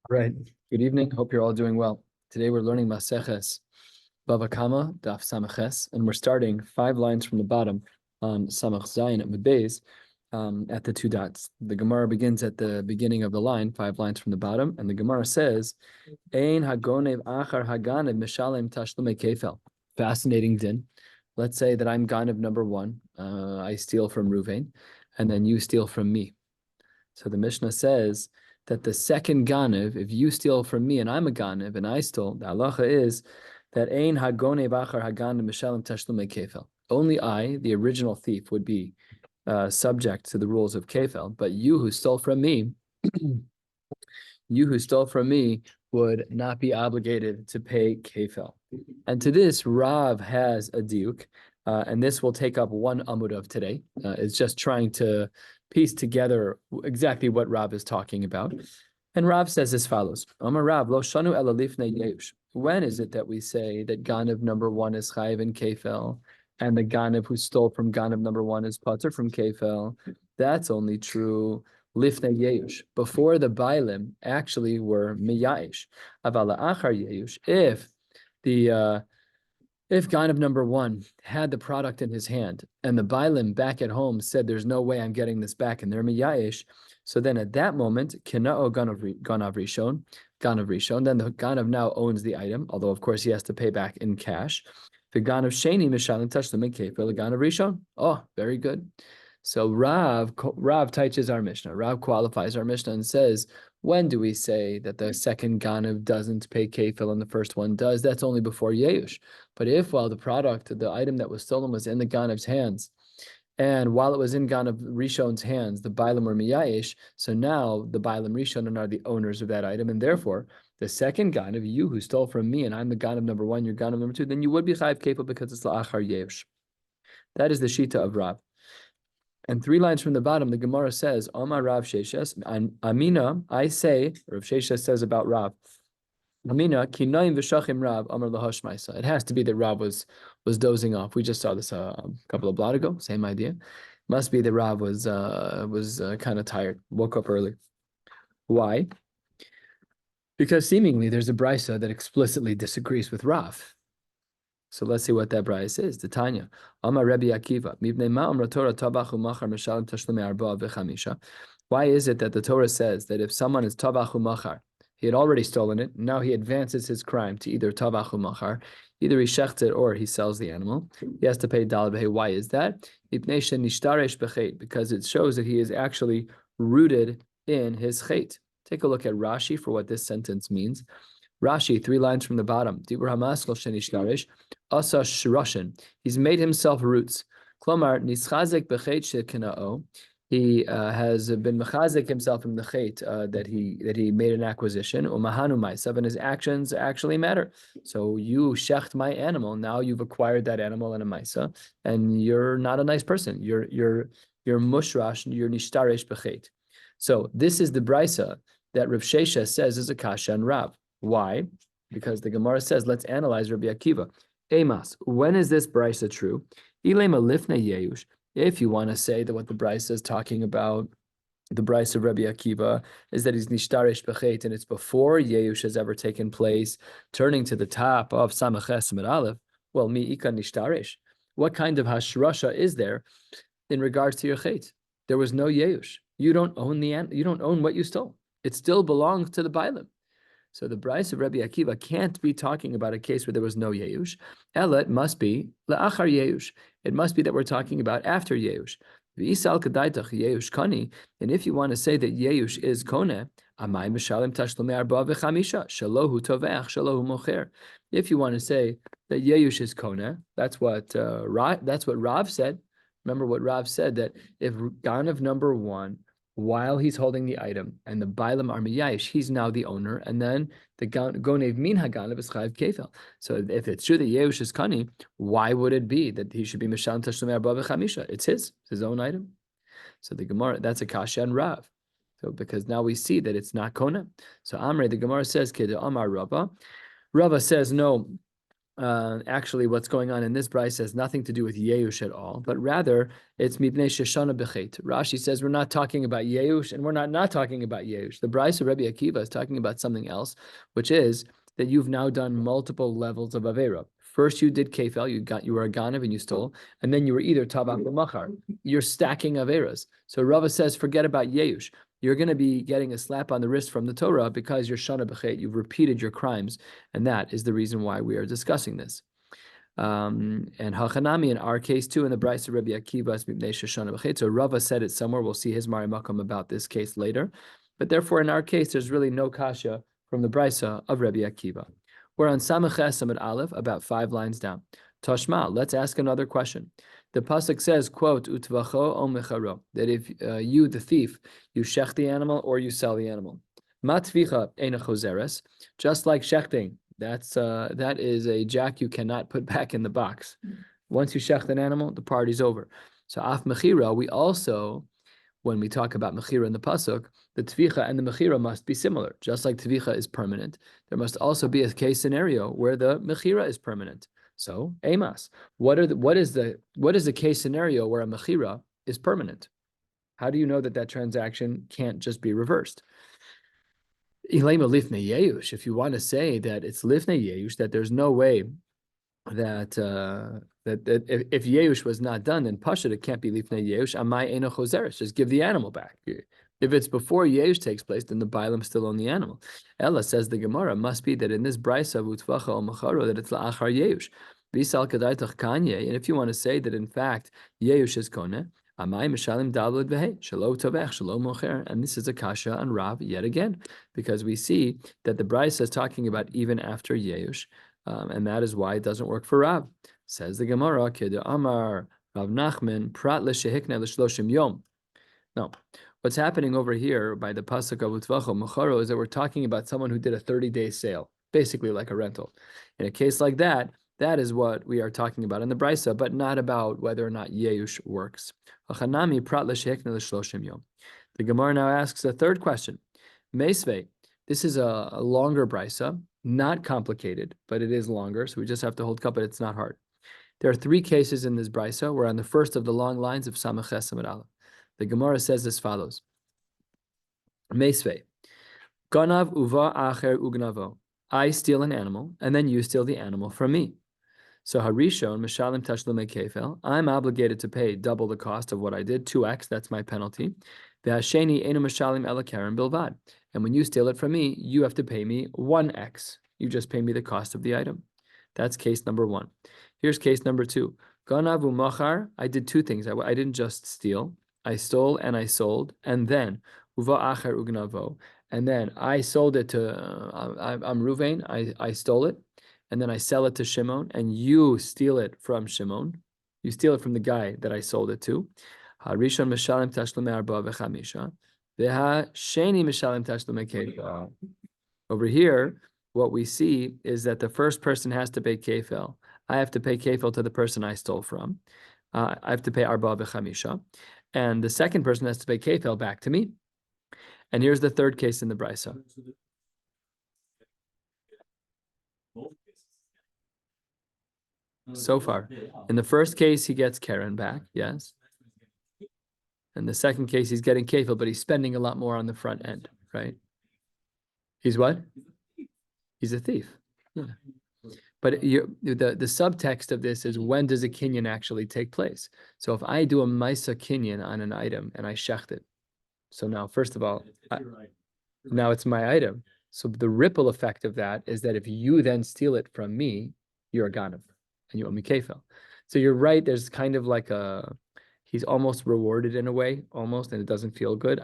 Right. Good evening. Hope you're all doing well. Today we're learning Maseches, Bava Daf Samaches, and we're starting 5 lines from the bottom on Samach Zayin at Mebez, at the 2 dots. The Gemara begins at the beginning of the line, 5 lines from the bottom, and the Gemara says, Ein hagonev achar haganev mishalem tashlume kefel. Fascinating din. Let's say that I'm Ganev number one. I steal from Ruvain, and then you steal from me. So the Mishnah says that the second Ganev, if you steal from me and I'm a Ganev and I stole, the halacha is that Ein Hagonev Achar Haganev Mishalem Tashlume Kefel. Only I, the original thief, would be subject to the rules of Kefel, but you who stole from me, would not be obligated to pay Kefel. And to this, Rav has a diuk, and this will take up one amud of today. It's just trying to piece together exactly what Rav is talking about. And Rav says as follows: Amar Rav, lo shanu ela lifnei yeush. When is it that we say that Ganev number one is chayiv in Kefel, and the Ganev who stole from Ganev number one is patur from Kefel? That's only true lifnei yeush, before the bailim actually were miyayish. Avala achar yeush, if Ganev number one had the product in his hand and the bailim back at home said, "There's no way I'm getting this back," and they're miyayish, so then at that moment, kina'o ganav rishon, then the Ganev now owns the item, although of course he has to pay back in cash. The Ganev sheni mishalim tashlumin kefil the Ganev rishon. Oh, very good. So Rav teaches our Mishnah. Rav qualifies our Mishnah and says, when do we say that the second Ganev doesn't pay kefil and the first one does? That's only before Yeush. But if while the item that was stolen was in the Ganev's hands, and while it was in Ganev Rishon's hands, the Bailam were Miyayish, so now the Bailam Rishon are the owners of that item, and therefore the second Ganev, you who stole from me, and I'm the Ganev number one, you're Ganev number two, then you would be Chayiv kefil because it's La'achar Yeush. That is the Shita of Rav. And 3 lines from the bottom, the Gemara says, Omar Rav Sheshes, Amina, I say, Rav Sheshes says about Rav, Amina, Kinoim v'shachim Rav, Amar lahoshmaisa. It has to be that Rav was dozing off. We just saw this a couple of blot ago, same idea. Must be that Rav was kind of tired, woke up early. Why? Because seemingly there's a brisa that explicitly disagrees with Rav. So let's see what that brayis is. The Tanya, Amar Rabbi Akiva, Mibnei Ma'am Torah Tabachu Machar Meshalim Tashlumi Arba V'Chamisha. Why is it that the Torah says that if someone is Tabachu Machar, he had already stolen it, now he advances his crime to either Tabachu Machar, either he shechts it or he sells the animal, he has to pay Dal B'Hei. Why is that? Because it shows that he is actually rooted in his chait. Take a look at Rashi for what this sentence means. Rashi, 3 lines from the bottom. Dibur hamaskol shenishtarish, asa shirashin. He's made himself roots. Klomar nischazek bechet shekinao. He has been mechazek himself in the chet that he made an acquisition. Umahanu ma'asav, and his actions actually matter. So you shecht my animal. Now you've acquired that animal in a ma'isa, and you're not a nice person. You're mushrash. You're nishtarish bechet. So this is the brisa that Rav Shesha says is a kasha and Rav. Why? Because the Gemara says, let's analyze Rabbi Akiva. Emas, when is this brisa true? Ilema lifnei yeush. If you want to say that what the brisa is talking about, the brisa of Rabbi Akiva, is that he's nishtarish bechet, and it's before yeush has ever taken place, turning to the top of Samaches Amid Aleph, well, mi ika nishtarish. What kind of hashrasha is there in regards to your chet? There was no yeush. You don't own what you stole. It still belongs to the bailim. So the brayse of Rabbi Akiva can't be talking about a case where there was no yeush. Ella, it must be la'achar yeush. It must be that we're talking about after yeush. V'isal kadaitach yeush kani. And if you want to say that yeush is kone, amay mishalim tashlumei arba v'chamisha shalohu toveach shalohu mocher. If you want to say that yeush is kone, that's what Rav said. Remember what Rav said, that if Ganev number one, while he's holding the item, and the Bailam are miyayish, he's now the owner, and then the Gonev min haganev is chayiv kefel. So if it's true that Yeush is kani, why would it be that he should be mishalim tashlumei arba v'chamisha? It's his own item. So the Gemara, that's a kasha and Rav. So because now we see that it's not kona. So Amrei, the Gemara says, Keda Amar Rava. Rava says, no, actually what's going on in this brisa has nothing to do with Yeush at all, but rather it's Mipnei Sheshana Bechet. Rashi says we're not talking about Yeush and we're not talking about Yeush. The brisa of Rabbi Akiva is talking about something else, which is that you've now done multiple levels of Avera. First you did Kefel, you were a Ganav and you stole, and then you were either Tabak or Machar. You're stacking Averas. So Rava says forget about Yeush. You're going to be getting a slap on the wrist from the Torah because you're Shana B'chet. You've repeated your crimes, and that is the reason why we are discussing this. And Hachanami in our case too, in the Brisa of Rabbi Akiva, Shana B'chet. So Rava said it somewhere. We'll see his Mari Makam about this case later. But therefore, in our case, there's really no kasha from the Brisa of Rabbi Akiva. We're on Samaches Samad Aleph, about 5 lines down. Tashma, let's ask another question. The pasuk says, quote, utvacho o mecharo, that if you, the thief, you shech the animal or you sell the animal. Matvicha ena choseres, just like shechting, that is a jack you cannot put back in the box. Once you shecht an animal, the party's over. So af mechira, we also, when we talk about mechira in the pasuk, the tvicha and the mechira must be similar. Just like tvicha is permanent, there must also be a case scenario where the mechira is permanent. So, Amos, what is the case scenario where a mechira is permanent? How do you know that transaction can't just be reversed? If you want to say that it's lifnei yeush, that there's no way that if yeush was not done, then pashut it can't be lifnei yeush. Amai eno choseres, just give the animal back. If it's before Yeush takes place, then the Bailam still own the animal. Ella says the Gemara must be that in this Brisa of Utvacha o Macharo that it's la'achar Yeush. Visal kadaitach kanye. And if you want to say that in fact Yeush is kone, amay mishalim dalud vehe shelo tovech shelo mocher. And this is a kasha on Rav yet again, because we see that the Brisa is talking about even after Yeush, and that is why it doesn't work for Rav. Says the Gemara, Kede Amar Rav Nachman prat l'shehikne l'shloshim yom. No. What's happening over here by the pasuk of Utvacho Mecharo is that we're talking about someone who did a 30-day sale, basically like a rental. In a case like that, that is what we are talking about in the Brisa, but not about whether or not Yeush works. The Gemara now asks a third question. Meisvei, this is a longer Brisa, not complicated, but it is longer, so we just have to hold cup, but it's not hard. There are 3 cases in this Brisa. We're on the first of the long lines of Samaches Samad Aleph. The Gemara says as follows: Meisvei, Ganav uva acher ugnavo. I steal an animal, and then you steal the animal from me. So Harishon Mishalim Tashlume Kefel, I'm obligated to pay double the cost of what I did, 2x, that's my penalty. The Hasheni Enu Mishalim Elakaren Bilvad. And when you steal it from me, you have to pay me 1x. You just pay me the cost of the item. That's case number 1. Here's case number 2. Ganav umachar, I did 2 things. I didn't just steal. I stole and I sold, and then uva acher ugnavo, and then I sold it to I'm Ruvain. I stole it, and then I sell it to Shimon, and you steal it from Shimon. You steal it from the guy that I sold it to. Harishon mishalim tashlume arba v'chamisha, veha sheni mishalim tashlume kefel. Over here, what we see is that the first person has to pay kefel. I have to pay kefel to the person I stole from. I have to pay arba v'chamisha. And the second person has to pay kefel back to me. And here's the third case in the Brisa. So far, in the first case, he gets Karen back, yes. In the second case, he's getting kefel, but he's spending a lot more on the front end, right? He's what? He's a thief. Yeah. But the subtext of this is, when does a kinyan actually take place? So if I do a maisa kinyan on an item and I shecht it, so now first of all, now it's my item. So the ripple effect of that is that if you then steal it from me, you're a ganav and you owe me kefel. So you're right. There's kind of like he's almost rewarded in a way, almost, and it doesn't feel good.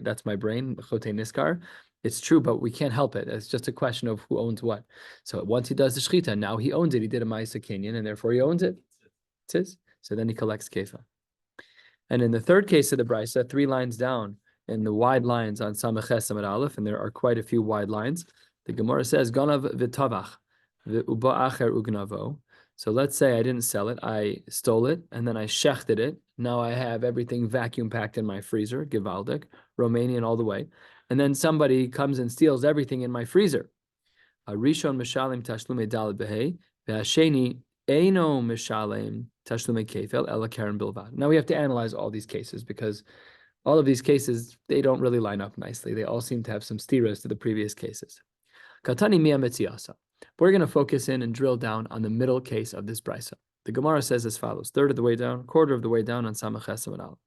That's my brain, chote niskar. It's true, but we can't help it. It's just a question of who owns what. So once he does the shechita, now he owns it. He did a ma'isa kinyan, and therefore he owns it. It's his. So then he collects kefa. And in the third case of the brisa, 3 lines down in the wide lines on Samaches Samad Aleph, and there are quite a few wide lines, the Gemara says, Ganav v'tavach v'uba acher ugnavo. So let's say I didn't sell it, I stole it, and then I shechted it. Now I have everything vacuum packed in my freezer, Givaldic, Romanian all the way. And then somebody comes and steals everything in my freezer. Rishon Mishalim Tashlume Dalad Behei, Ve'hasheni eino mishalem tashlumei kefil ela keren bilvad. Now we have to analyze all these cases because all of these cases, they don't really line up nicely. They all seem to have some stiras to the previous cases. Katani mia metziasa. We're going to focus in and drill down on the middle case of this brisa. The Gemara says as follows: third of the way down, quarter of the way down on Samaches and Aleph.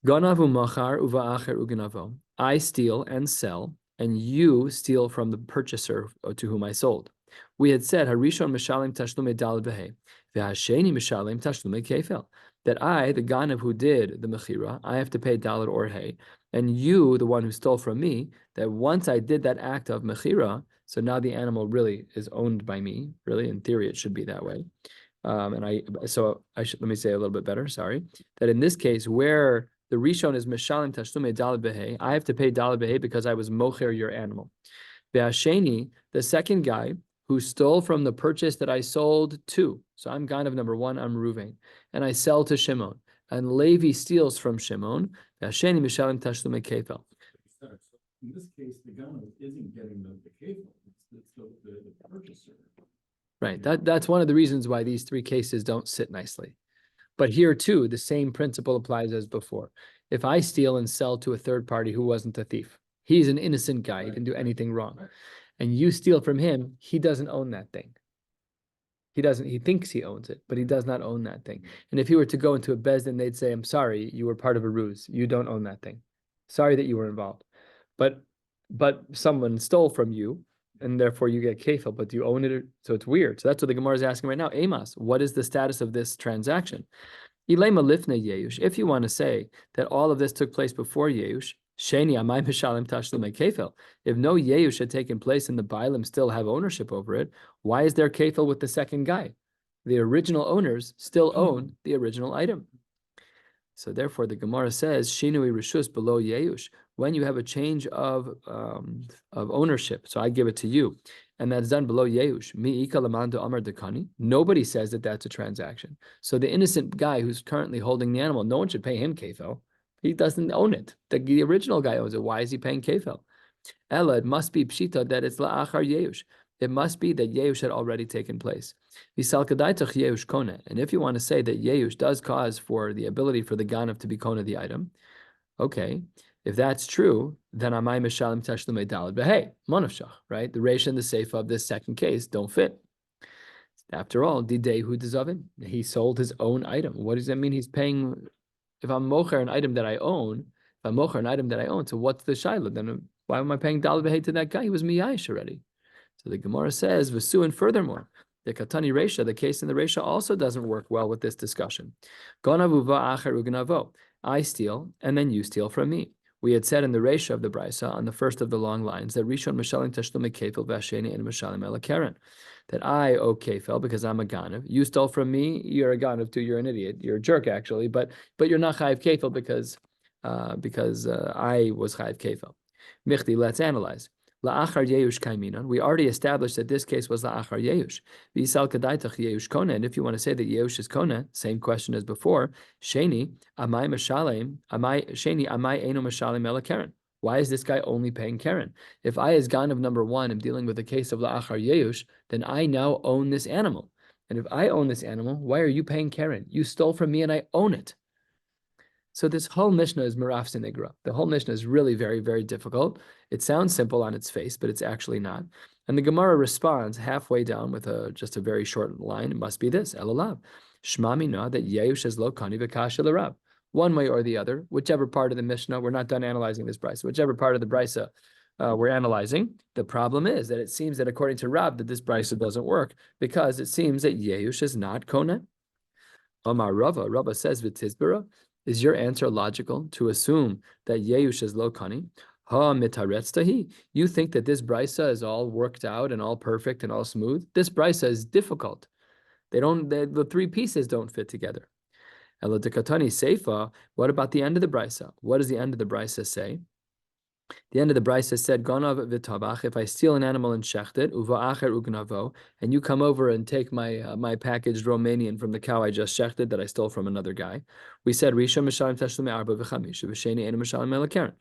Ganavu machar uva'acher uganavo. I steal and sell, and you steal from the purchaser to whom I sold. We had said Harishon mishalim tashlume dal behe, ve'hasheni mishalim tashlume kefel. That I, the ganav who did the mechira, I have to pay dalad or hay, and you, the one who stole from me, that once I did that act of mechira, so now the animal really is owned by me. Really, in theory, it should be that way. Let me say a little bit better. Sorry, that in this case where the rishon is mishalim tashlume dalad behe, I have to pay dalad behe because I was mocher your animal. Be'asheni, the second guy who stole from the purchase that I sold to. So I'm ganav number one, I'm Ruvain, and I sell to Shimon. And Levi steals from Shimon. Be'asheni mishalim tashlume kefel. In this case, the ganav isn't getting the kefil; it's the purchaser. Right. That's one of the reasons why these three cases don't sit nicely. But here too, the same principle applies as before. If I steal and sell to a third party who wasn't a thief, he's an innocent guy, he didn't do anything wrong. And you steal from him, he doesn't own that thing. He thinks he owns it, but he does not own that thing. And if he were to go into a bezdin, they'd say, I'm sorry, you were part of a ruse. You don't own that thing. Sorry that you were involved. But someone stole from you, and therefore you get kefil, but do you own it? So it's weird. So that's what the Gemara is asking right now. Amos, what is the status of this transaction? If you want to say that all of this took place before Yeush, Sheni amay mishalim tashlumei kefil. If no Yeush had taken place and the Bailim still have ownership over it, why is there kefil with the second guy? The original owners still own the original item. So therefore, the Gemara says, Shinui Rishus below Yeush, when you have a change of ownership, so I give it to you, and that's done below Yeush, Mi'ika Lamando Amar Dekani, nobody says that that's a transaction. So the innocent guy who's currently holding the animal, no one should pay him kefil. He doesn't own it. The original guy owns it. Why is he paying kefil? Ella, it must be pshita that it's la'achar Yeush. It must be that Yeush had already taken place. And if you want to say that Yeush does cause for the ability for the ganav to be kona the item, okay, if that's true, then amay mishalim tashlumei dalad behe monofshach, right? The reisha and the seifa of this second case don't fit. After all, didehu dezavin, he sold his own item. What does that mean? He's paying. If I'm mocher an item that I own, so what's the shaila? Then why am I paying dalad behe to that guy? He was miyayish already. So the Gemara says, V'su, and furthermore, the Katani Reisha, the case in the Reisha also doesn't work well with this discussion. Gonavuva acher ugnavo. I steal, and then you steal from me. We had said in the Reisha of the Brisa, on the first of the long lines, that Rishon Mishalim Tashlume Kefil Vasheni and Mishalim Ela Keren. That I owe Kefil because I'm a Ganav. You stole from me, you're a Ganav too, you're an idiot. You're a jerk, actually, but you're not Chayiv Kefil because I was Chayiv Kefil. Michti, let's analyze. La'achar Yeush kaiminon. We already established that this case was la'achar Yeush. V'isal kadaitach Yeush kona. And if you want to say that Yeush is kona, same question as before. Sheni amay mashalem Sheni amay eno mashalem ela keren. Why is this guy only paying keren? If I, as ganav number one, am dealing with a case of la'achar Yeush, then I now own this animal. And if I own this animal, why are you paying keren? You stole from me, and I own it. So this whole Mishnah is Miraf Sinigra. The whole Mishnah is really very, very difficult. It sounds simple on its face, but it's actually not. And the Gemara responds halfway down with just a very short line. It must be this, Elalav. Shma mina that Yeush is lo kani v'kasha l'Rab. One way or the other, whichever part of the Mishnah, we're not done analyzing this brisa, whichever part of the brisa we're analyzing, the problem is that it seems that according to Rab, that this brisa doesn't work because it seems that Yeush is not kona. Amar Rava says v'tizbara. Is your answer logical to assume that Yeush is lo kani? Ha mitaretztahi. You think that this brisa is all worked out and all perfect and all smooth? This brisa is difficult. The three pieces don't fit together. Ela dekatani seifa. What about the end of the brisa? What does the end of the brisa say? The end of the brisa said, "Ganav v'tabach." If I steal an animal and shecht it, uva'acher ugnavo, and you come over and take my packaged Romanian from the cow I just shechted that I stole from another guy, we said, "Rishon mishalim tashlumei arba v'chamisha v'sheni enu mishalim ela keren."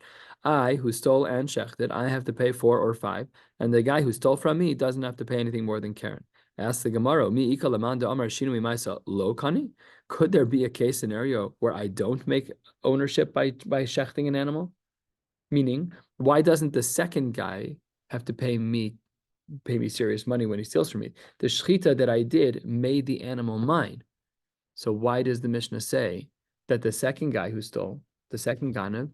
I, who stole and shechted, I have to pay 4 or 5, and the guy who stole from me doesn't have to pay anything more than keren. Ask the Gemara, Mi ika lamanda amar shinui maisa lo kani? Could there be a case scenario where I don't make ownership by shechting an animal? Meaning, why doesn't the second guy have to pay me serious money when he steals from me? The shechita that I did made the animal mine. So why does the Mishnah say that the second guy who stole, the second ganav,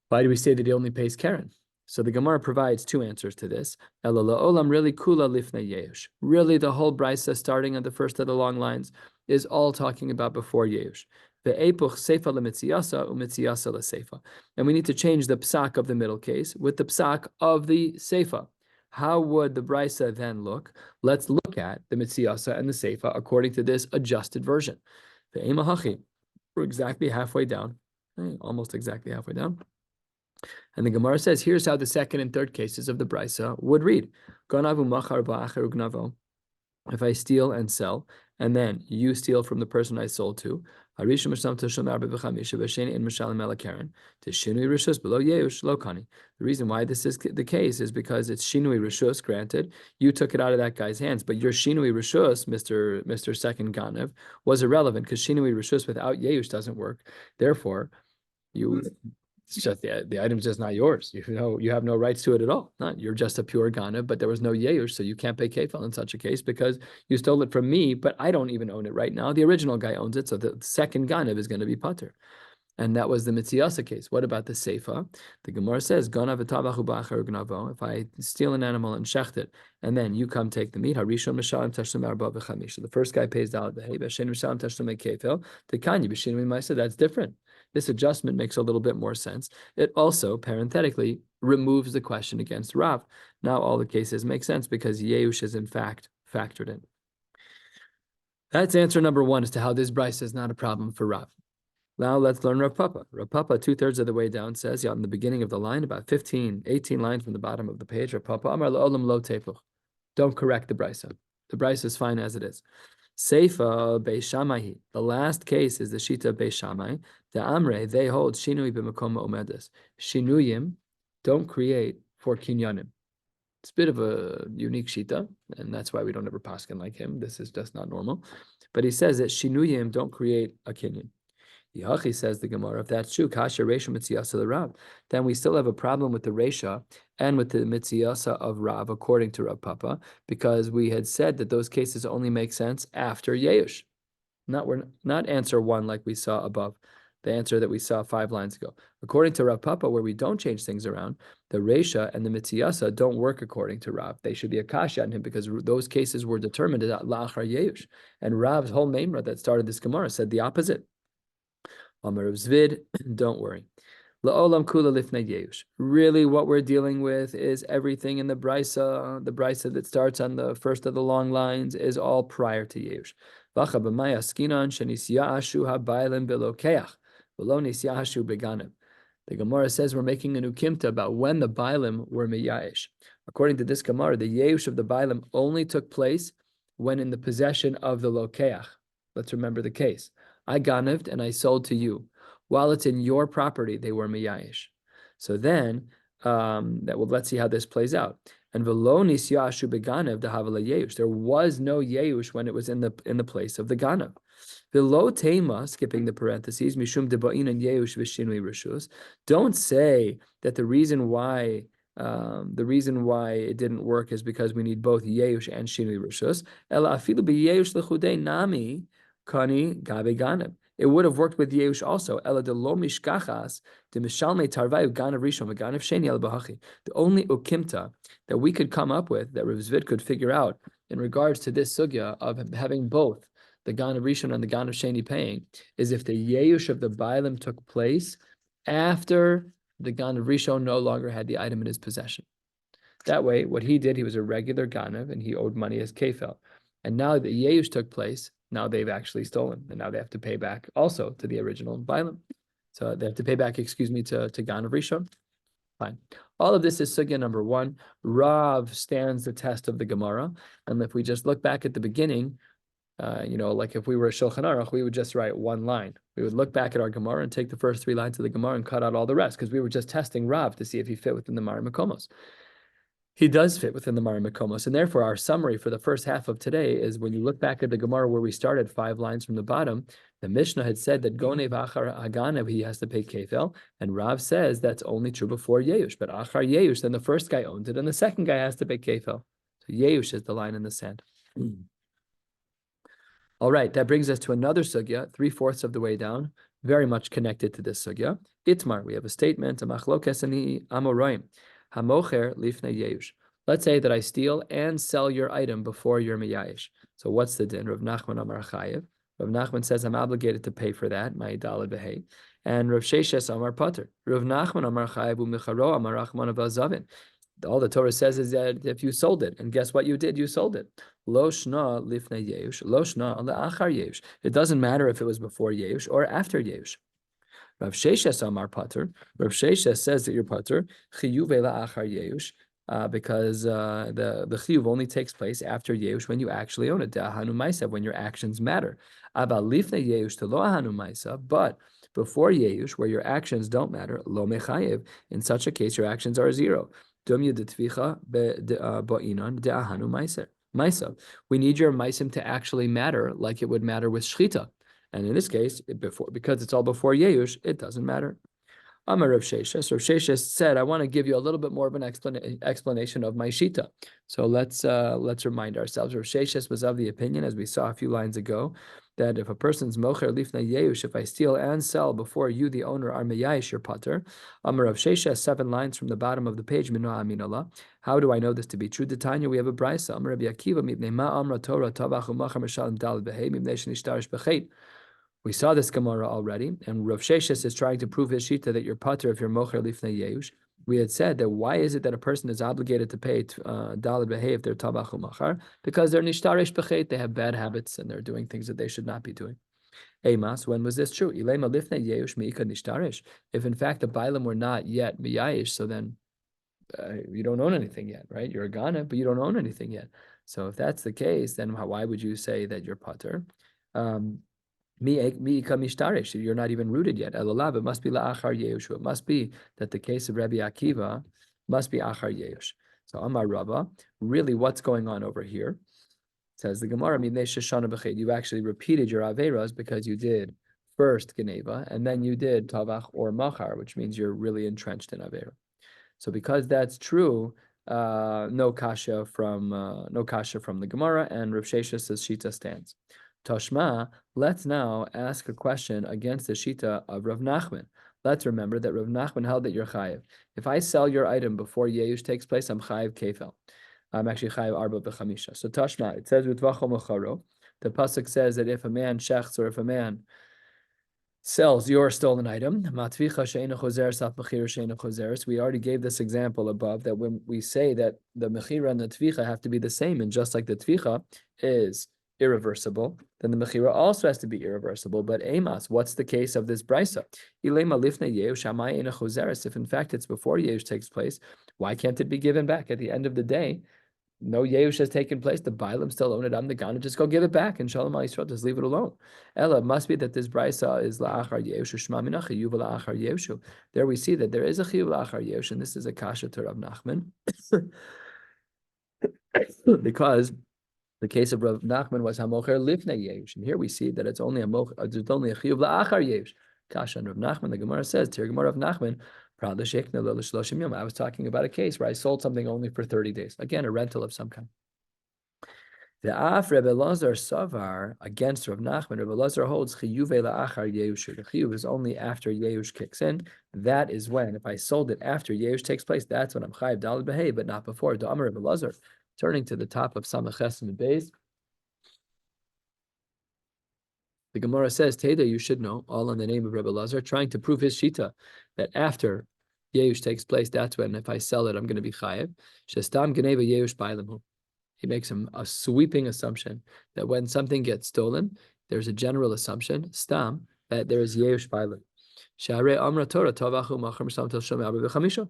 why do we say that he only pays Karen? So the Gemara provides two answers to this. Olam really kula lifnei yeush. Really, the whole brisa starting at the first of the long lines is all talking about before yeush. The epuch seifa lemitziasa umitziasa leseifa. And we need to change the psak of the middle case with the psak of the seifa. How would the brisa then look? Let's look at the mitziasa and the seifa according to this adjusted version. The emahachi. We're exactly halfway down, almost exactly halfway down. And the Gemara says, here's how the second and third cases of the brisa would read. If I steal and sell, and then you steal from the person I sold to, the reason why this is the case is because it's shinui rishus, granted, you took it out of that guy's hands, but your shinui rishus, Mr. Second Ganev, was irrelevant because shinui rishus without yeush doesn't work. Therefore, it's just the item's just not yours. You have no rights to it at all. You're just a pure ganav, but there was no yeush, so you can't pay kefil in such a case because you stole it from me, but I don't even own it right now. The original guy owns it, so the second ganav is going to be pater. And that was the mitziasa case. What about the seifa? The Gemara says, if I steal an animal and shecht it, and then you come take the meat, the first guy pays that's different. This adjustment makes a little bit more sense. It also, parenthetically, removes the question against Rav. Now all the cases make sense because Yeush is in fact factored in. That's answer number one as to how this brisa is not a problem for Rav. Now let's learn Rav Papa. Rav Papa, 2/3 of the way down, says, in the beginning of the line, about 18 lines from the bottom of the page, Rav Papa, Amar la'olam lo tefuch. Don't correct the brisa. The brisa is fine as it is. Seifa Beis Shammai. The last case is the Shita Beis Shammai. The Amre, they hold Shinui b'makom omedes. Shinuyim don't create for kinyanim. It's a bit of a unique Shita, and that's why we don't ever paskin like him. This is just not normal. But he says that Shinuyim don't create a kinyan. Yachi, says the Gemara, if that's true, kasha reisha mitziyasa the Rav, then we still have a problem with the reisha and with the mitziyasa of Rav, according to Rav Papa, because we had said that those cases only make sense after Yeush. Not answer one like we saw above, the answer that we saw 5 lines ago. According to Rav Papa, where we don't change things around, the reisha and the mitziyasa don't work according to Rav. They should be a kasha on him because those cases were determined at la'achar Yeush. And Rav's whole memra that started this Gemara said the opposite. Amar of Zvid, don't worry. La'olam kula lifnei yeush. Really, what we're dealing with is everything in the brisa. The brisa that starts on the first of the long lines is all prior to yeush. Vacha b'maya skinan shenisyaashu habaylim belokeach v'lo nisyaashu beganim. The Gemara says we're making a nukimta about when the bailim were meyash. According to this Gemara, the yeush of the bailim only took place when in the possession of the lokeach. Let's remember the case. I ganived and I sold to you. While it's in your property, they were miyayish. So then, let's see how this plays out. And v'lo nisyashu beganev dehavala yeush. There was no yeush when it was in the place of the ganav. V'lo tema, skipping the parentheses, mishum deba'in and yeush v'shinui rishus. Don't say that the reason why it didn't work is because we need both yeush and shinui rishus. Ela afilu b'yeush lechudei nami. Kani gabe ganem. It would have worked with Yeush also. Ela de lo mishkachas de mishalme tarvayu ganav rishon v'ganav sheni el bahachi. The only ukimta that we could come up with, that Rav Zvid could figure out in regards to this sugya of having both the ganav rishon and the ganav sheni paying, is if the Yeush of the bailim took place after the ganav rishon no longer had the item in his possession. That way, what he did, he was a regular ganav and he owed money as kefel. And now the Yeush took place, now they've actually stolen, and now they have to pay back also to the original bailim. So they have to pay back, to Ganav Rishon. Fine. All of this is sugya number 1. Rav stands the test of the Gemara. And if we just look back at the beginning, like if we were a Shulchan Aruch, we would just write one line. We would look back at our Gemara and take the first 3 lines of the Gemara and cut out all the rest, because we were just testing Rav to see if he fit within the Mari Makomos. He does fit within the Mara Makomos, and therefore our summary for the first half of today is when you look back at the Gemara where we started 5 lines from the bottom, the Mishnah had said that Gonev Achar Haganev, he has to pay Kefel, and Rav says that's only true before Yeush, but Achar Yeush, then the first guy owns it, and the second guy has to pay Kefel. So Yeush is the line in the sand. All right, that brings us to another sugya, 3/4 of the way down, very much connected to this sugya. Itmar, we have a statement, a machlokes ani amoraim, hamocher lifnei yeush. Let's say that I steal and sell your item before you're miyayish. So what's the din? Rav Nachman Amar Chayev. Rav Nachman says I'm obligated to pay for that, my dalad behay. And Rav Sheshes Amar Pater. Rav Nachman Amar Chayev u'micharo Amar Rachman Zavin. All the Torah says is that if you sold it, and guess what you did? You sold it. Lo shna lifnei yeush, lo shna le'achar yeush. It doesn't matter if it was before yeush or after yeush. Rav Sheshes Amar Pater. Rav Sheshes says that you're Pater chiyuv le'achar yeush, because the chiyuv only takes place after yeush when you actually own it. De'ahanu ma'isa, when your actions matter. Aba lifnei yeush to lo ahanu ma'isa, but before yeush, where your actions don't matter, lo mechayev. In such a case, your actions are zero. We need your maisim to actually matter like it would matter with shchita. And in this case, because it's all before Yeush, it doesn't matter. Amar Rav Sheshes. Rav Sheshes said, I want to give you a little bit more of an explanation of my shita. So let's remind ourselves. Rav Sheshes was of the opinion, as we saw a few lines ago, that if a person's mocher lifnei yeush, if I steal and sell before you, the owner, are meyayish, your pater. Amar Rav Sheshes, 7 lines from the bottom of the page. Mino aminallah. How do I know this to be true? Tanya, we have a brisa. Amar Rabbi Akiva mipnei ma amra Torah tavach u'machar mishalim daled behei mipnei shenishtarish b'cheit. We saw this Gemara already, and Rav Sheshes is trying to prove his shita that you're pater if you're mocher lifnei yeush. We had said that why is it that a person is obligated to pay daled behei if they're tabach umachar? Because they're nishtarish b'cheit, they have bad habits and they're doing things that they should not be doing. Emas, when was this true? Ilema lifnei yeush meika nishtarish. If in fact the bailam were not yet miyayish, so then you don't own anything yet, right? You're a gana, but you don't own anything yet. So if that's the case, then why would you say that you're pater? You're not even rooted yet. It must be la'achar yeush. It must be that the case of Rabbi Akiva must be achar yeush. So Amar Rabba, really what's going on over here? Says the Gemara, you actually repeated your averas because you did first geneva and then you did tavach or machar, which means you're really entrenched in avera. So because that's true, no kasha from the Gemara, and Rav Sheshes says shita stands. Toshma, let's now ask a question against the shita of Rav Nachman. Let's remember that Rav Nachman held that you're chayiv. If I sell your item before Yeush takes place, I'm chayiv kefel. I'm actually chayiv arba b'chamisha. So Toshma, it says with v'chol. The pasuk says that if a man shechts or if a man sells your stolen item, we already gave this example above that when we say that the mechira and the tvicha have to be the same, and just like the tvicha is irreversible, then the mechira also has to be irreversible. But emas, what's the case of this brisa? If in fact it's before Yeush takes place, why can't it be given back at the end of the day? No Yeush has taken place. The Bailam still own it. I'm the Gana. Just go give it back. And Shalom Yisrael, just leave it alone. Ella, it must be that this brisa is la'achar Yeush, shma mina chiyuv la'achar Yeush. There we see that there is a chiyuv la'achar Yeush, and this is a kasha to Rav Nachman. Because the case of Rav Nachman was hamocher lifnei Yeush. And here we see that it's only a chiyuv la'achar Yeush. Kasha and Rav Nachman, the Gemara says, Tir Gemara Rav Nachman, I was talking about a case where I sold something only for 30 days. Again, a rental of some kind. The Af Rebbe Lazar Savar against Rav Nachman. Rebbe Lazar holds chiyuve la'achar Yeush. The chiyuv is only after Yeush kicks in. That is when, if I sold it after Yeush takes place, that's when I'm chayiv daled behei, but not before. Amar Rebbe Lazar, turning to the top of Samaches and Beis. The Gemara says, Teda, you should know, all in the name of Rebbe Lazar, trying to prove his shita, that after Yeush takes place, that's when, if I sell it, I'm going to be chayiv. Shestam geneva Yeush bailamu. He makes a sweeping assumption that when something gets stolen, there's a general assumption, stam, that there is Yeush bailam. Sha'arei amra Torah tavachu machar misam tel shomei arba v'chamisha.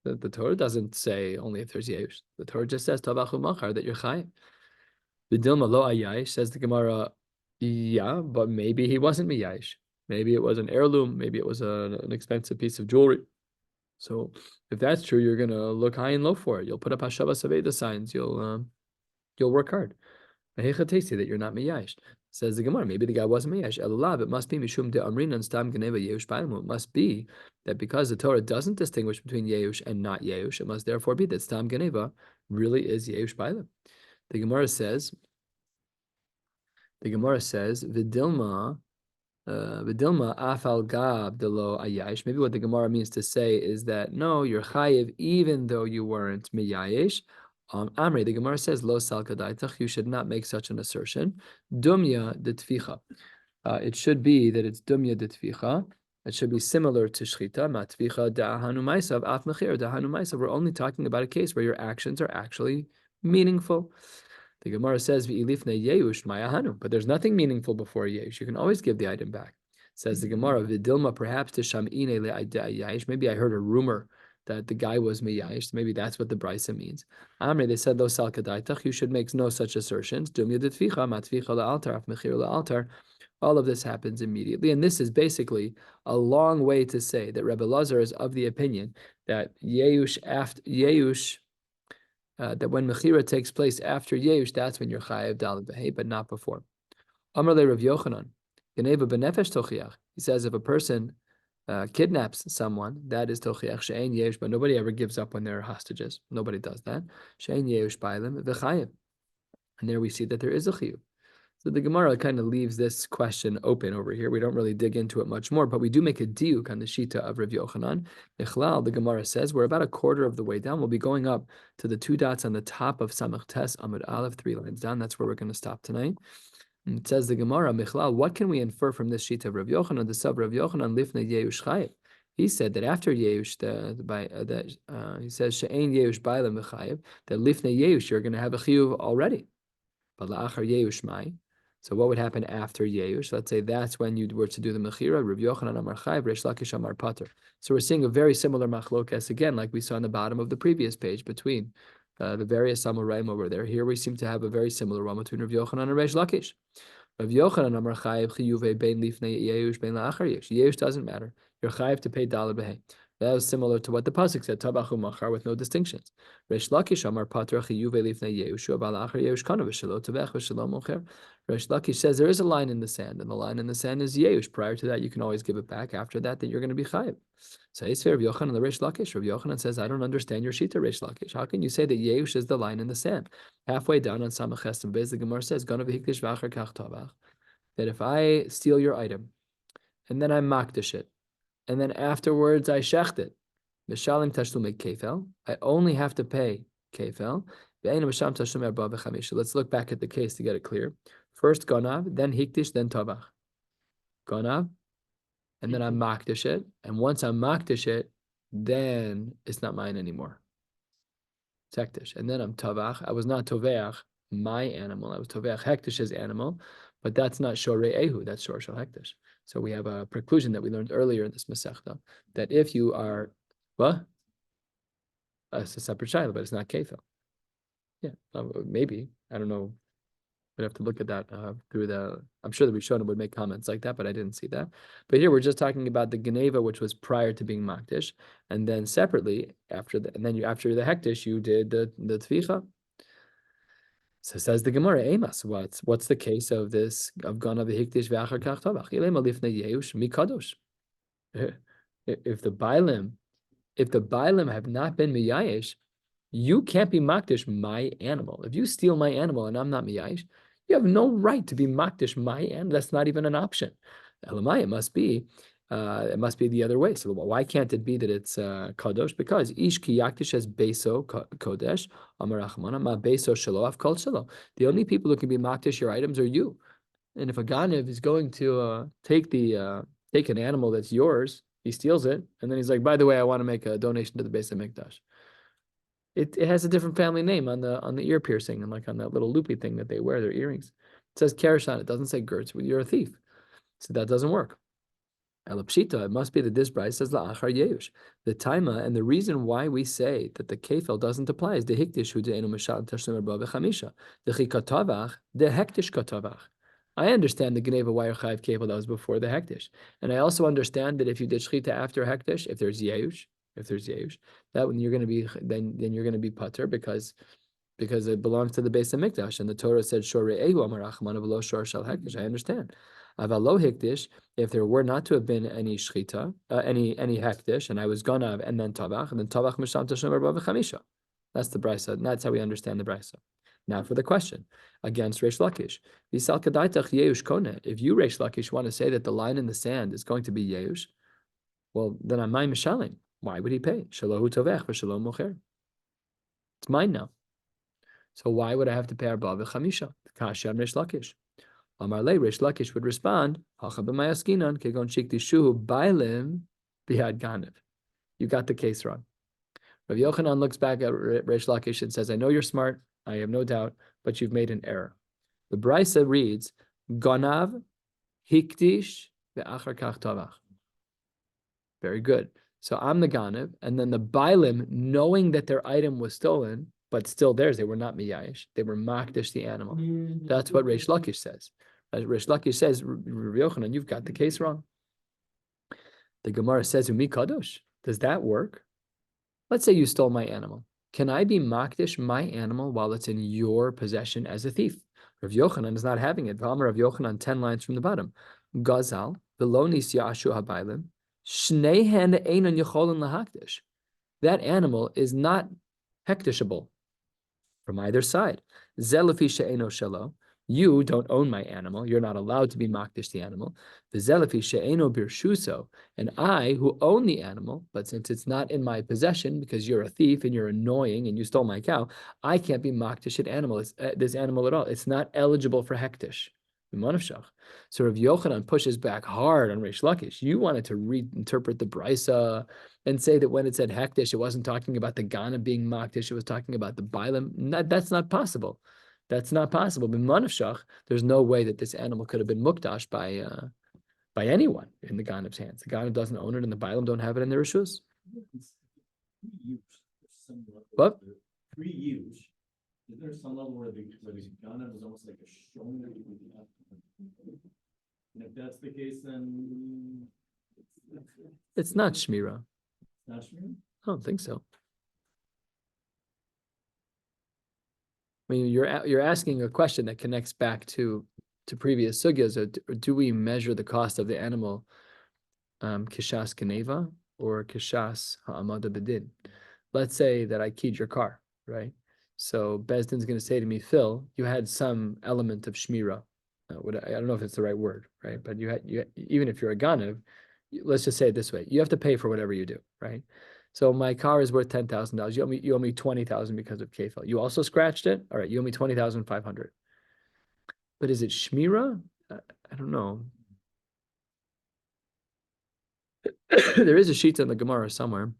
The Torah doesn't say only if there's Yeush. The Torah just says tavachu machar, that you're chayiv. B'dilma lo ayayish, says the Gemara. Yeah, but maybe he wasn't miyayish. Maybe it was an heirloom. Maybe it was an expensive piece of jewelry. So if that's true, you're gonna look high and low for it. You'll put up Hashavas Aveda signs. You'll work hard. That you're not miyash. Says the Gemara, maybe the guy wasn't miyash. Elulav, it must be mishum de amrin and stam geneva yeush baimu. It must be that because the Torah doesn't distinguish between yeush and not yeush, it must therefore be that stam geneva really is yeush bailim. The Gemara says, vidilma. Vidilma afal gab delo ayayish. Maybe what the Gemara means to say is that no, you're chayiv even though you weren't miyayish. Amri, the Gemara says lo salka daitach. You should not make such an assertion. Dumya de tficha. It should be that it's dumya de tficha. It should be similar to shchita. Matficha da'ahanu maisav af mechir da'ahanu maisav. We're only talking about a case where your actions are actually meaningful. The Gemara says, "V'ilifne yeush mayahanu," but there's nothing meaningful before yeush. You can always give the item back. Says the Gemara, "V'dilma perhaps to shamine le'ayayish." Maybe I heard a rumor that the guy was miyayish. Maybe that's what the brisa means. Amri, they said, "Lo sal kadaitach." You should make no such assertions. Dumya detficha matficha le'altar af mechir le'altar. All of this happens immediately, and this is basically a long way to say that Rebbe Lazar is of the opinion that yeush after yeush. That when Mechira takes place after Yeush, that's when you're Chayev Daled Behei, but not before. Amar le Rav Yochanan, Geneva benefesh tochiach. He says if a person kidnaps someone, that is tochiach she'ein Yeush, but nobody ever gives up when they're hostages. Nobody does that. She'ein Yeush bailim v'chayev. And there we see that there is a chiyuv. So the Gemara kind of leaves this question open over here. We don't really dig into it much more, but we do make a diuk on the shita of Rav Yochanan. Ichlal, the Gemara says, we're about a quarter of the way down. We'll be going up to the two dots on the top of Samach Tes Amud Aleph, 3 lines down. That's where we're going to stop tonight. And it says the Gemara, Michlal, what can we infer from this shita of Rav Yochanan, the sub Rav Yochanan, Lifne Yeush Chayev? He said that after Yeush, he says She'ein Yeush Bailam V'Chayev, that Lifne Yeush, you're going to have a chiyuv already. But La'achar Yeush Mai. So what would happen after Yeush? Let's say that's when you were to do the Mechira, Rav Yochanan Amar Chayev, Reish Lakish Amar Pater. So we're seeing a very similar machlokas again, like we saw on the bottom of the previous page between the various Amoraim over there. Here we seem to have a very similar one between Rav Yochanan and Reish Lakish. Rav Yochanan Amar Chayev Chiyuve Bein Lifnei Yeush Bein La'achar Yeush. Yeush doesn't matter. You're Chayev to pay Daled Behei. That was similar to what the pasuk said, Tabachu Machar, with no distinctions. Reish Lakish Amar Pater Chiyuve Lifnei Yeush Ba'La'achar Yeush Kana V'Shelo Tavech V'Shelo Mocher. Reish Lakish says there is a line in the sand, and the line in the sand is Yeush. Prior to that, you can always give it back. After that, then you're going to be Chayev. So it's fair. Rav Yochanan the Reish Lakish. Rav Yochanan says, I don't understand your shita, Reish Lakish. How can you say that Yeush is the line in the sand? Halfway down on Samach and Bez, the Gemara says, Ganav Hikdish V'Achar Kach Tavach. That if I steal your item, and then I makdish it, and then afterwards I shecht it, Mishalim Tashlumei Kefel, I only have to pay Kefel. Let's look back at the case to get it clear. First Ganav, then Hikdish, then Tavach. Ganav, and then I makdish it, and once I makdish it, then it's not mine anymore. It's hektish. And then I'm Tavach. I was not Toveach, my animal. I was Toveach Hektish's animal, but that's not Shorei Ehu, that's Shor Shal Hektish. So we have a preclusion that we learned earlier in this Masechta, that if you are, what? It's a separate child, but it's not Kefil. Yeah, maybe. I don't know. We'd have to look at that through the, I'm sure the Rishonim would make comments like that, but I didn't see that. But here we're just talking about the Geneva, which was prior to being Makdish, and then separately, after after the Hektish, you did the Tvicha. So says the Gemara, Emas, what's the case of this of Gana v'Hikdish v'Achar Kach Tavach? Ilema lifnei Yeush mikadosh. If the Bailim have not been miyayish, you can't be makdish my animal. If you steal my animal and I'm not miyayish, you have no right to be makdish my animal. That's not even an option. Elamai, it must be the other way. So why can't it be that it's kadosh? Because ish ki yakdish as beso kodesh amarachmana ma beso shelo af kol shelo. The only people who can be makdish your items are you. And if a ganav is going to take an animal that's yours, he steals it, and then he's like, by the way, I want to make a donation to the Beis HaMikdash. It has a different family name on the ear piercing and like on that little loopy thing that they wear, their earrings. It says Karesh on it. It doesn't say Gertz. You're a thief. So that doesn't work. Elapshita, it must be that this bride says La'achar Yeush. The taima, and the reason why we say that the kefel doesn't apply is the hikdish hu de'enu mashal tashlim arba v'chamisha. The chikatavach, the hektish katavach. I understand the Geneva wire chayv kefel that was before the hektish. And I also understand that if you did shchita after hektish, if there's Yeush, if there's Yeush. That when you're going to be then you're going to be pater because it belongs to the base of Mikdash, and the Torah said Shorei Ehu Amar Achmana v'lo Shor Shel Hekdesh. I understand. Avalo Hekdesh, if there were not to have been any shchita, any hekdesh, and I was ganav and then tavach misham tashom arba v'chamisha. That's the brisa. That's how we understand the brisa. Now for the question against Reish Lakish. Visal kadaitach Yeush kone. If you Reish Lakish want to say that the line in the sand is going to be Yeush, well then I'm my mishalim. Why would he pay? Shalohu tovech v'shalom mocher. It's mine now. So why would I have to pay arba v'chamisha? Kasha and Reish Lakish. Amar le Reish Lakish would respond, Hacha b'mayaskinan kegon shikti shuhu bailim bihad ganev. You got the case wrong. Rabbi Yochanan looks back at Reish Lakish and says, I know you're smart, I have no doubt, but you've made an error. The Brisa reads, Ganav hikdish ve'achar kach tavach. Very good. So I'm the Ganev, and then the Bailim, knowing that their item was stolen, but still theirs, they were not miyayish, they were makdish the animal. That's what Reish Lakish says. Reish Lakish says, Rabbi Yochanan, you've got the case wrong. The Gemara says, Umi kadosh. Does that work? Let's say you stole my animal. Can I be makdish my animal while it's in your possession as a thief? Rav Yochanan is not having it. V'amar Rav Yochanan, 10 lines from the bottom. Gazal, v'lo nisyashu habaylim, shneihen einon yecholin lahakdish. That animal is not hekdishable from either side. Zelafi she'eno shelo. You don't own my animal. You're not allowed to be makdish the animal. V'zelafi she'eno birshuso. And I, who own the animal, but since it's not in my possession because you're a thief and you're annoying and you stole my cow, I can't be makdish this animal at all. It's not eligible for hektish. So Rav Yochanan pushes back hard on Reish Lakish. You wanted to reinterpret the brisa and say that when it said hektish, it wasn't talking about the Gana being makdish, it was talking about the Bailam. That's not possible. That's not possible. B'manavshach, there's no way that this animal could have been mukdash by anyone in the Ganav's hands. The Ganav doesn't own it, and the Bailam don't have it in their rishus. What? Free use. Is there some level where the Ganav is almost like a shoulder? And if that's the case, then It's not shmira. not shmira? I don't think so. I mean, you're asking a question that connects back to previous sugyas. Do we measure the cost of the animal kishas keneva or kishas ha'amada bedin? Let's say that I keyed your car, right? So Bezdin's going to say to me, Phil, you had some element of shmira. I don't know if it's the right word, right? But you even if you're a ganav, let's just say it this way: you have to pay for whatever you do, right? So my car is worth $10,000. You owe me $20,000 because of kefil. You also scratched it. All right, you owe me $20,500. But is it shmira? I don't know. There is a sheet in the Gemara somewhere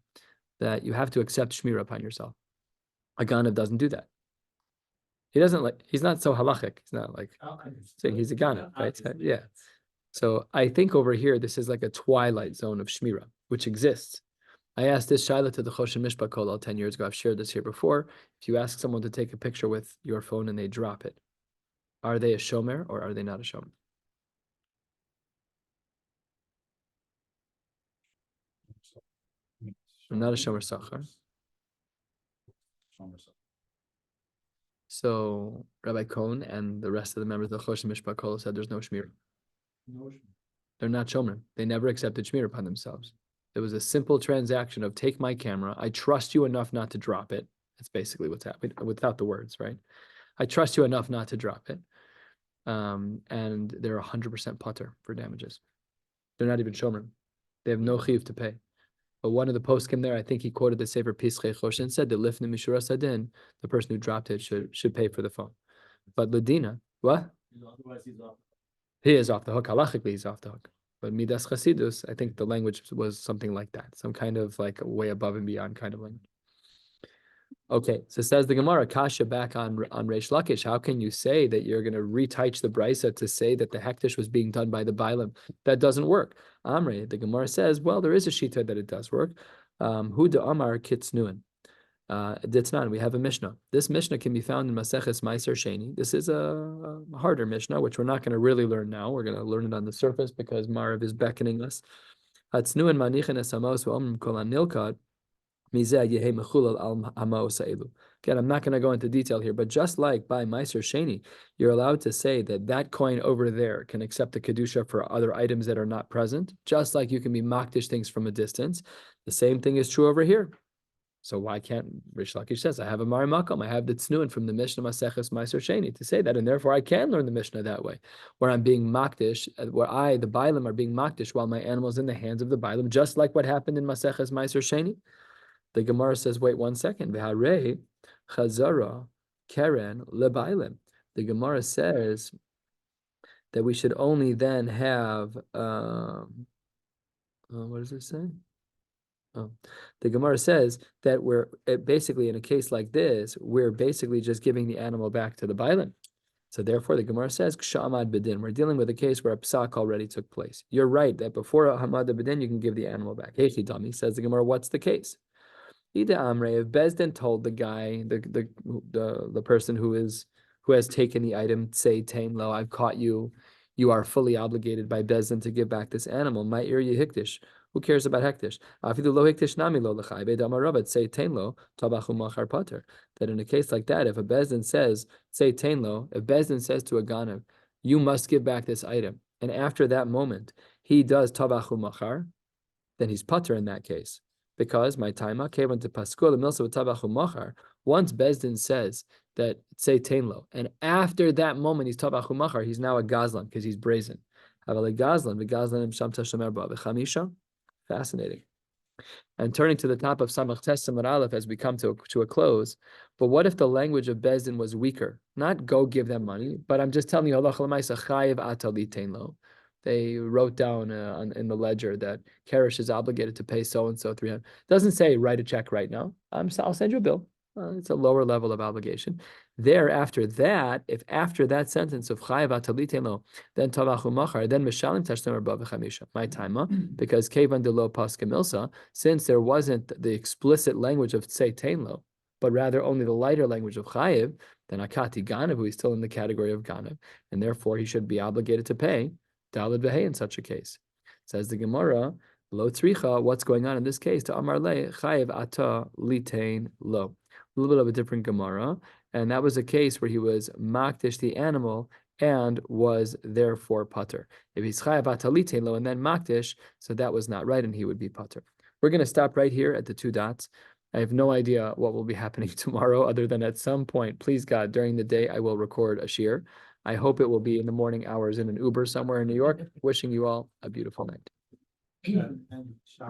that you have to accept shmira upon yourself. A ganav doesn't do that. He's not so halachic. He's not like saying he's a ganav, right? Yeah. So I think over here, this is like a twilight zone of shmira, which exists. I asked this shaila to the Choshen Mishpah Kollel 10 years ago. I've shared this here before. If you ask someone to take a picture with your phone and they drop it, are they a shomer or are they not a shomer? I'm not a shomer sachar. So Rabbi Cohn and the rest of the members of the Choshen Mishpah Kollel said there's no shmir. They're not shomer. They never accepted shmir upon themselves. It was a simple transaction of take my camera. I trust you enough not to drop it. That's basically what's happening without the words, right? I trust you enough not to drop it. And they're 100% putter for damages. They're not even shomer. They have no chiv to pay. But one of the posts came there, I think he quoted the Sefer Pischei Choshen and said, the lifnim mishura sadin, the person who dropped it should pay for the phone. But Ladina, what? Otherwise he's off. He is off the hook. Halachically, he's off the hook. But Midas Chasidus, I think the language was something like that, some kind of like way above and beyond kind of language. Okay, so says the Gemara, Kasha back on Reish Lakish. How can you say that you're going to retouch the brisa to say that the hektish was being done by the Bailam? That doesn't work. Amre, the Gemara says, well, there is a shita that it does work. Hu de Amar Kitznuin. Ditznan, we have a Mishnah. This Mishnah can be found in Maseches Meiser Sheni. This is a harder Mishnah, which we're not going to really learn now. We're going to learn it on the surface because Marav is beckoning us. Hatznuin manichin esamos v'omrim kol anilkad. Again, I'm not going to go into detail here, but just like by Meiser Sheni, you're allowed to say that that coin over there can accept the Kedusha for other items that are not present, just like you can be Makdish things from a distance. The same thing is true over here. So why can't, Rish Lakish says, I have a Mari Makom, I have the Tznuin from the Mishnah Maseches Meiser Sheni to say that, and therefore I can learn the Mishnah that way, where I'm being Makdish, where the Bailim, are being Makdish while my animal's in the hands of the Bailim, just like what happened in Maseches Meiser Sheni. The Gemara says, wait 1 second. V'harei chazara keren lebailim. The Gemara says that we should only then have, what does it say? Oh, the Gemara says that basically in a case like this, we're basically just giving the animal back to the bailim. So therefore, the Gemara says, Kshamad Bedin. We're dealing with a case where a psak already took place. You're right that before a Hamad Bedin, you can give the animal back. Heichidami, says the Gemara, what's the case? Ida Amre, if Bezdin told the guy, the person who has taken the item, say Tain Lo, I've caught you, you are fully obligated by Bezdin to give back this animal. My area hikdish. Who cares about hektish? Afidu lo hektish nami lo l'chai be'damarabat say Tain Lo tabachu machar pater. That in a case like that, if a Bezdin says, say Tain Lo, if Bezdin says to a ganav, you must give back this item, and after that moment he does tabachu machar, then he's pater in that case. Because my taima came into paskul milsa v'tabachu machar. Once Bezdin says that say Tainlo, and after that moment he's tabachu machar, he's now a gazlan because he's brazen. Fascinating. And turning to the top of Samach Tes Samar Aleph as we come to a close, but what if the language of Bezdin was weaker? Not go give them money, but I'm just telling you, halacha l'maisa chayiv atali Tainlo. They wrote down in the ledger that Karesh is obligated to pay so-and-so 300. Doesn't say write a check right now. I'll send you a bill. It's a lower level of obligation. There, after that, if after that sentence of chayiv atalitelo, then tavachu machar, then mishalim tashtem arba v'chamisha. My time, because kevan delo paska milsa, since there wasn't the explicit language of say tainlo, but rather only the lighter language of chayiv, then akati ganav, who is still in the category of ganav, and therefore he should be obligated to pay dalad v'hei in such a case. Says the Gemara, lo tzricha, what's going on in this case? To amar le chayiv ata litain lo. A little bit of a different Gemara, and that was a case where he was makdish the animal and was therefore pater. If he's chayav atalitain lo and then makdish, so that was not right, and he would be pater. We're going to stop right here at the 2 dots. I have no idea what will be happening tomorrow, other than at some point, please God, during the day, I will record a shiur. I hope it will be in the morning hours in an Uber somewhere in New York. Wishing you all a beautiful night.